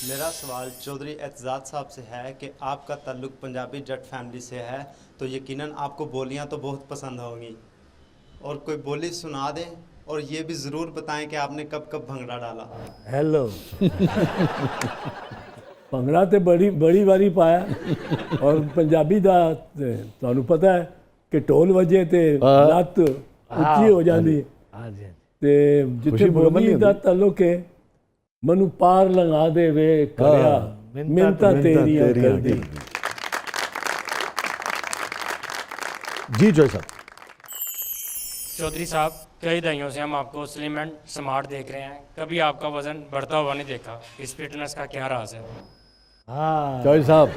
मेरा सवाल चौधरी एतजाज साहब से है कि आपका ताल्लुक़ पंजाबी जट फैमिली से है, तो यकीनन आपको बोलियां तो बहुत पसंद होंगी, और कोई बोली सुना दें और ये भी ज़रूर बताएं कि आपने कब कब भंगड़ा डाला। हेलो ਭੰਗੜਾ ਤੇ ਬੜੀ ਵਾਰੀ ਪਾਇਆ ਔਰ ਪੰਜਾਬੀ ਦਾ ਤੁਹਾਨੂੰ ਪਤਾ ਹੈ ਕਿ ਢੋਲ ਵਜੇ ਤੇ ਲੱਤ ਉੱਚੀ ਹੋ ਜਾਂਦੀ ਹੈ ਤੇ ਜਿੱਥੇ ਬੋਲੀ ਦਾ ਤਾਲੁਕ ਹੈ ਮਨੂੰ ਪਾਰ ਲੰਘਾ ਦੇ ਵੇ ਕਰਿਆ ਮਿੰਨਤਾਂ ਤੇਰੀਆਂ ਕਰਦੀ। जी जॉय साहब। चौधरी साहब, कई दहाइयों से हम आपको स्लिम एंड स्मार्ट देख रहे हैं, कभी आपका वजन बढ़ता हुआ नहीं देखा। इस फिटनेस का क्या राज है? हाँ, जॉय साहब,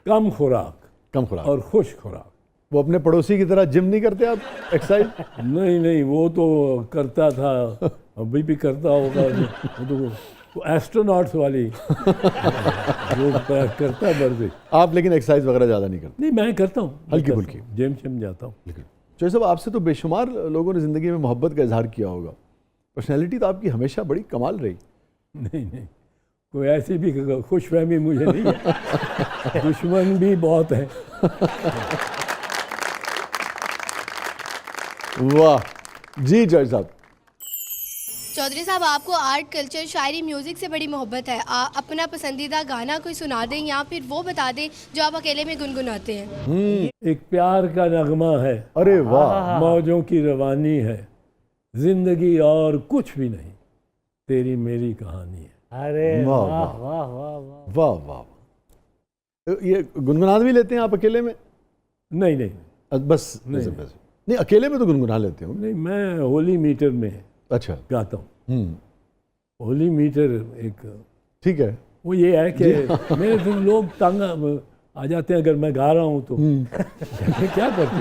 कम खुराक कम खुराक और खुश खुराक। वो अपने पड़ोसी की तरह जिम नहीं करते आप, एक्सरसाइज? नहीं वो तो करता था, अभी भी करता होगा। वो तो एस्ट्रोनॉट्स वाली वो करता है बर्दी। आप लेकिन एक्सरसाइज वगैरह ज़्यादा नहीं करते? नहीं, मैं करता हूँ, हल्की फुल्की जिम जाता हूँ। लेकिन जॉय साहब, आपसे तो बेशुमार लोगों ने ज़िंदगी में मोहब्बत का इजहार किया होगा। पर्सनैलिटी तो आपकी हमेशा बड़ी कमाल रही। नहीं, कोई ऐसी भी खुशफहमी मुझे नहीं है। दुश्मन भी बहुत है। वाह जी जॉय साहब। चौधरी साहब, आपको आर्ट, कल्चर, शायरी, म्यूज़िक से बड़ी मोहब्बत है। अपना पसंदीदा गाना कोई सुना दें या फिर वो बता दें जो आप अकेले में गुनगुनाते हैं। एक प्यार का नगमा है, अरे वाह। मौजों की रवानी है, जिंदगी और कुछ भी नहीं, तेरी मेरी कहानी है। अरे वाह, वाह वाह। वाह वाह वाह। वाह वाह। ये गुनगुना भी लेते हैं आप अकेले में? नहीं बस नहीं, अकेले में तो गुनगुना लेते हो। नहीं, मैं होली मीटर में अच्छा गाता हूँ। होली मीटर एक ठीक है। वो ये है कि मेरे फिर लोग तंग आ जाते हैं अगर मैं गा रहा हूँ तो क्या करते।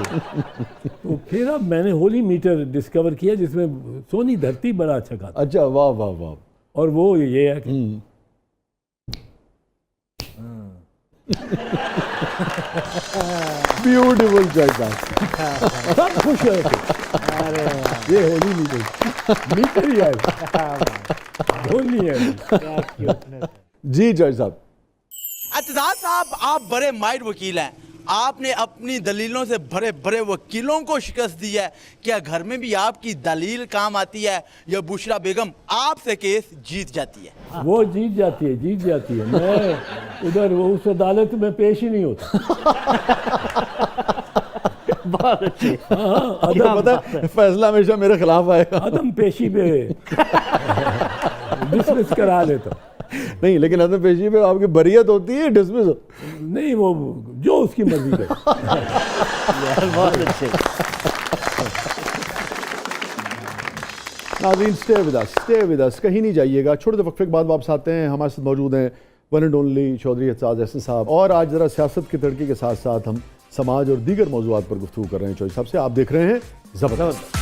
तो फिर अब मैंने होली मीटर डिस्कवर किया जिसमें सोनी धरती बड़ा अच्छा गाता। अच्छा, वाह वाह वाह। और वो ये है कि ब्यूटीफुल चॉइस। सब खुश है। अरे वाह, ये होली मीटर ही है, होली है। क्या क्यूटनेस है। जी जॉय साहब। एतजाज साहब, आप बड़े माहिर वकील हैं। आपने अपनी दलीलों से भरे भरे वकीलों को शिकस्त दी है। क्या घर में भी आपकी दलील काम आती है या बुशरा बेगम आपसे केस जीत जाती है? वो जीत जाती है। मैं उधर वो उस अदालत में पेश ही नहीं होता। बहुत अच्छे। हाँ, क्या पता है, फैसला हमेशा मेरे खिलाफ आएगा। अदम पेशी पे डिसमिस करा लेता। नहीं, लेकिन अदम पेशी पे आपकी बरियत होती है, डिसमिस नहीं, वो जो उसकी मर्जी करे। यार बहुत अच्छे। नाज़रीन, स्टे विद अस, कहीं नहीं जाइएगा। छोटे से वक्फे के बाद वापस आते हैं। हमारे साथ मौजूद हैं one and only Chaudhary Aitzaz Ahsan sahab. और आज ज़रा सियासत की तड़के के साथ साथ हम समाज और दीगर मौजूदात पर गुफ्तगू कर रहे हैं चौधरी साहब से। आप देख रहे हैं ज़बरदस्त।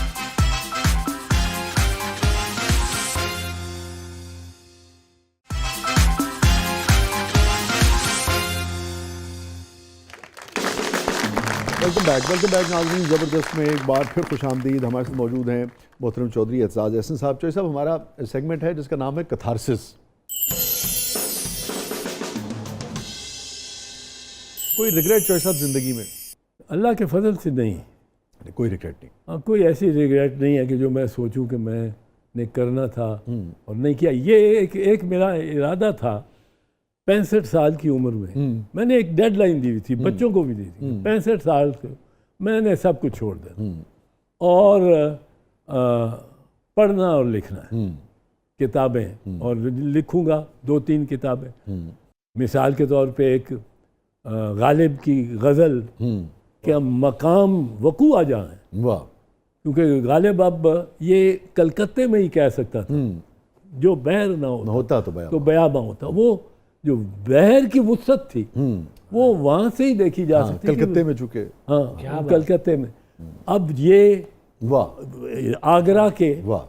वेलकम बैक नाज़रीन। ज़बरदस्त में एक बार फिर खुशामदीद। हमारे साथ मौजूद हैं मोहतरम चौधरी एतजाज अहसन साहब। चौधरी साहब, हमारा सेगमेंट है जिसका नाम है कैथारसिस। कोई रिग्रेट चौधरी साहब ज़िंदगी में? अल्लाह के फजल से नहीं, कोई रिग्रेट नहीं। हाँ, कोई ऐसी रिग्रेट नहीं है कि जो मैं सोचूं कि मैंने करना था और नहीं किया। ये एक मेरा इरादा था। 65 साल की उम्र में मैंने एक डेडलाइन दी हुई थी, बच्चों को भी दी थी। 65 साल से मैंने सब कुछ छोड़ दिया और पढ़ना और लिखना है, किताबें, और लिखूंगा 2-3 किताबें। मिसाल के तौर पे एक गालिब की गज़ल के मकाम वकू आ जाए। वाह। क्योंकि गालिब अब ये कलकत्ते में ही कह सकता था, जो बहर ना होता तो बयाबां होता। वो जो बहर की वुसअत थी वो वहाँ से ही देखी जा सकती है, कलकत्ते में चुके। हाँ, कलकत्ते में। अब ये वाह, आगरा के वाह,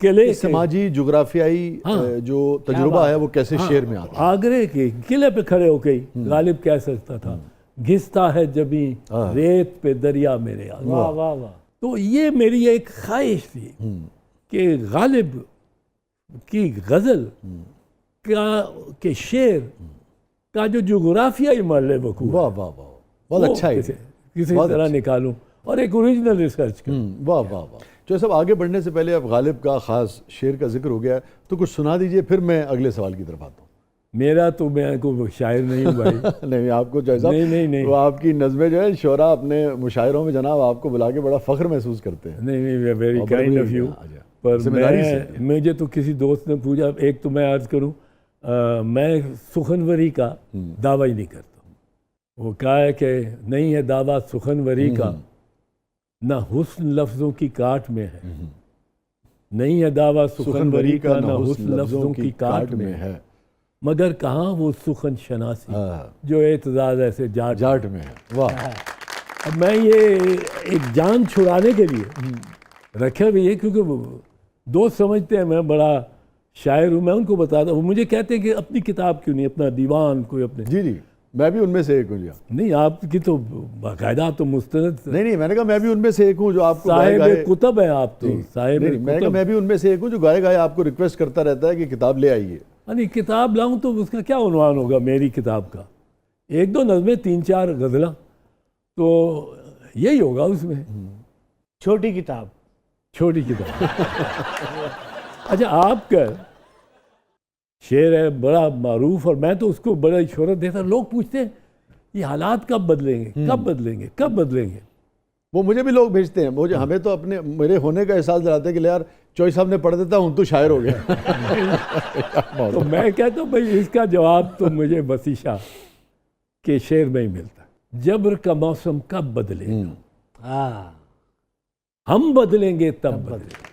किले, समाजी जुग्राफियाई जो तजुर्बा है वो कैसे शेर में आता है। आगरे के किले पे खड़े होके गालिब कह सकता था, घिसता है जबी रेत पे दरिया मेरे आगे। वाह वाह वाह। तो ये मेरी एक ख्वाहिश थी कि गालिब की गज़ल के शेर का जो जोग्राफियाई मॉडल है वकूफ़ वाह वाह वाह, बहुत अच्छा है। किसी बहुत तरह अच्छा। निकालूं और एक ओरिजिनल रिसर्च करूं। वाह वाह वाह। जो सब आगे बढ़ने से पहले अब गालिब का ख़ास शेर का जिक्र हो गया है, तो कुछ सुना दीजिए, फिर मैं अगले सवाल की तरफ आता हूँ। मेरा तो मैं को शायर नहीं हूँ भाई। नहीं आपको जैसा नहीं। वो आपकी नज़में जो है शोरा अपने मुशायरों में जनाब आपको बुला के बड़ा फ़ख्र महसूस करते हैं। नहीं वेरी और बड़ी काइंड ऑफ बड़ी- यू। अच्छा, पर जिम्मेदारी से। मुझे तो किसी दोस्त ने पूछा, एक तो मैं अर्ज करूं, मैं सुखनवरी का दावा ही नहीं करता। वो कहा है कि नहीं है दावा सुखनवरी का, ना हुस्न लफ्ज़ों की काट में है। नहीं है दावा सुखनवरी का, ना हुस्न लफ्ज़ों की काट में है, मगर कहाँ वो सुखन शनासी जो एतजाज़ ऐसे जाट में है। वाह। अब मैं ये एक जान छुड़ाने के लिए रखे भी है, क्योंकि वो दोस्त समझते हैं मैं बड़ा शायर हूँ। मैं उनको बताता हूँ, मुझे कहते हैं कि अपनी किताब क्यों नहीं, अपना दीवान कोई अपने। जी मैं भी उनमें से एक हूँ। नहीं आपकी तो बाकायदा, आप तो मुस्तनद नहीं मैंने कहा मैं भी उनमें से एक हूँ जो आपको साहिब कुतब है आप तो। साहिब मैंने कहा मैं भी उनमें से एक हूँ जो गाए गाए आपको रिक्वेस्ट करता रहता है कि किताब ले आइए। नहीं किताब लाऊं तो उसका क्या उन्वान होगा मेरी किताब का? एक दो नज़में, 3-4 गज़ला, तो यही होगा उसमें। छोटी किताब। छोटी किताब। अच्छा आपका शेर है बड़ा मारूफ और मैं तो उसको बड़ा शोहरत देता। लोग पूछते हैं ये हालात कब बदलेंगे, कब बदलेंगे, कब बदलेंगे? वो मुझे भी लोग भेजते हैं, मुझे हमें तो अपने मेरे होने का एहसास दिलाते हैं कि यार चौई साहब ने पढ़ देता हूँ तो शायर हो गया। तो मैं कहता हूँ भाई इसका जवाब तो मुझे वसीशा के शेर में ही मिलता। जब्र का मौसम कब बदलेगा, हाँ, हम बदलेंगे तब बदलेंगे।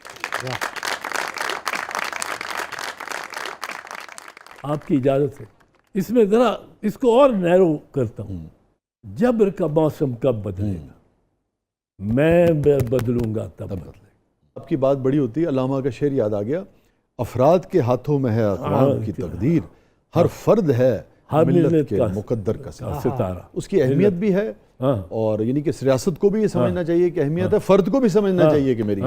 आपकी इजाजत से इसमें जरा इसको और नैरो करता हूँ। जब्र का मौसम कब बदलेगा, मैं बदलूंगा तब बदलेगा। आपकी बात बड़ी होती है, अल्लामा का शेर याद आ गया, अफराद के हाथों में है अक़वाम की तकदीर, हर फर्द है हर मिल्लत के मुकद्दर का सितारा। उसकी अहमियत भी है, और यानी कि सियासत को भी ये समझना चाहिए कि अहमियत है, फ़र्द को भी समझना चाहिए कि मेरी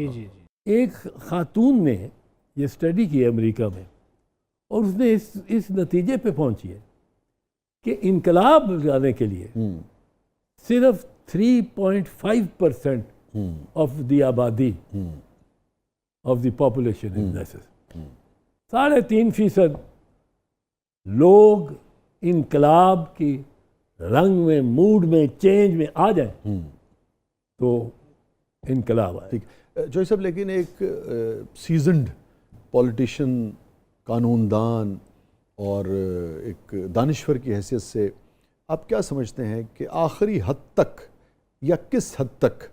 जी। एक खातून ने ये स्टडी की अमेरिका में, और उसने इस नतीजे पे पहुंची है कि इनकलाब लाने के लिए सिर्फ 3.5% ऑफ द आबादी of the population is necessary. 3.5% लोग इनकलाब की रंग में, मूड में, चेंज में आ जाए तो इनकलाब आए। ठीक जो सब, लेकिन एक सीजनड पॉलिटिशियन, कानूनदान और एक दानिश्वर की हैसियत से आप क्या समझते हैं कि आखिरी हद तक या किस हद तक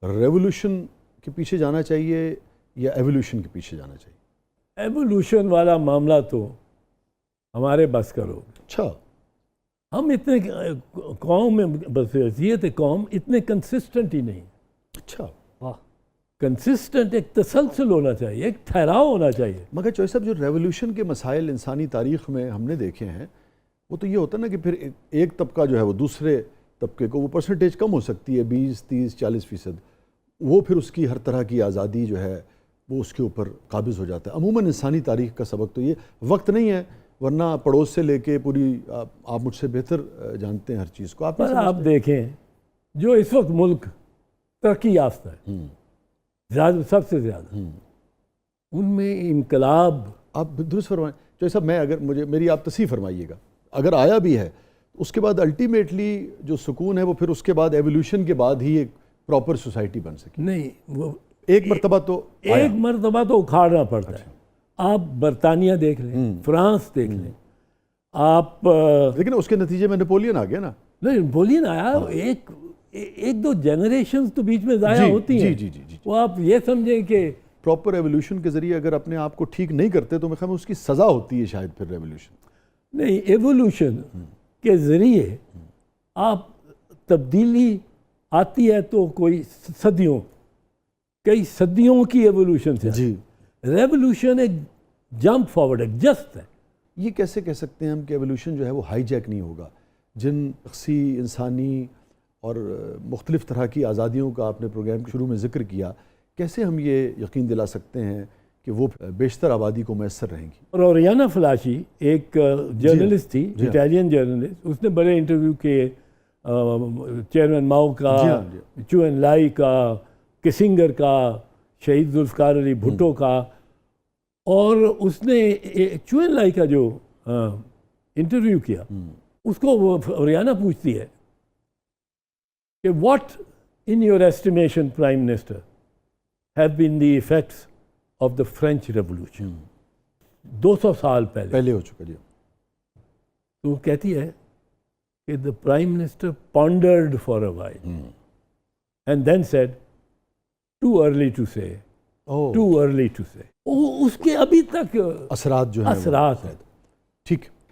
रेवोल्यूशन के पीछे जाना चाहिए या एवोल्यूशन के पीछे जाना चाहिए? एवोल्यूशन वाला मामला तो हमारे बस का लोग। अच्छा, हम इतने कौम में बसीयत कौम इतने कंसिस्टेंट ही नहीं। अच्छा, वाह, कंसिस्टेंट एक तसलसल होना चाहिए, एक ठहराव होना चाहिए। मगर चौधरी साहब जो रेवोल्यूशन के मसाइल इंसानी तारीख़ में हमने देखे हैं, वो तो ये होता है ना कि फिर एक तबका जो है वो दूसरे तबके को, वो परसेंटेज कम हो सकती है 20, 30, 40%, वो फिर उसकी हर तरह की आज़ादी जो है वो उसके ऊपर काबिज़ हो जाता है। अमूमन इंसानी तारीख़ का सबक तो ये वक्त नहीं है, वरना पड़ोस से लेके पूरी आप मुझसे बेहतर जानते हैं हर चीज़ को। पर आप देखें जो इस वक्त मुल्क तरक्की याफ्ता है ज़्यादा, सबसे ज़्यादा, उनमें इनकलाब। आप दुरुस्त फरमाएं जो साहब, मैं अगर मुझे मेरी आप तस्वीर फरमाइएगा, अगर आया भी है उसके बाद अल्टीमेटली जो सुकून है वो फिर उसके बाद एवोल्यूशन के बाद ही एक प्रॉपर सोसाइटी बन सके। नहीं, वो एक मरतबा तो एक मरतबा तो उखाड़ना पड़ता है। आप बरतानिया देख लें, फ्रांस देख लें, आप लेकिन उसके नतीजे में नेपोलियन आ गया ना। नहीं बोलिए ना यार, एक दो जनरेशंस तो बीच में ज़ाया होती हैं। जी। वो आप ये समझें कि प्रॉपर एवोल्यूशन के ज़रिए अगर अपने आप को ठीक नहीं करते तो मैं ख्याल में उसकी सज़ा होती है शायद फिर रेवोल्यूशन। नहीं, एवोल्यूशन के ज़रिए आप तब्दीली आती है तो कई सदियों की एवोल्यूशन से जी। रेवोल्यूशन एक जंप फॉरवर्ड है, जस्ट है। ये कैसे कह सकते हैं हम कि एवोल्यूशन जो है वो हाईजैक नहीं होगा? जिन शख्सी, इंसानी और मुख्तलिफ़ तरह की आज़ादियों का आपने प्रोग्राम के शुरू में ज़िक्र किया, कैसे हम ये यकीन दिला सकते हैं कि वो बेशतर आबादी को मैसर रहेंगी। और ओरियाना फलाशी एक जर्नलिस्ट थी, जी हाँ। इटालियन जर्नलिस्ट, उसने बड़े इंटरव्यू किए चेयरमैन माओ का, जी हाँ, जी। चू एन लाई का, किसिंगर का, शहीद जुल्फ़िकार अली भुट्टो का। और उसने चू एन लाई का जो इंटरव्यू किया, उसको वो ओरियाना पूछती है कि what in your estimation prime minister have been the effects of the French revolution 200 साल पहले। हो चुका जी। तो वो कहती है कि the prime minister pondered for a while and then said too early to say, too early to say. उसके अभी तक असरात जो है असरात है। ठीक।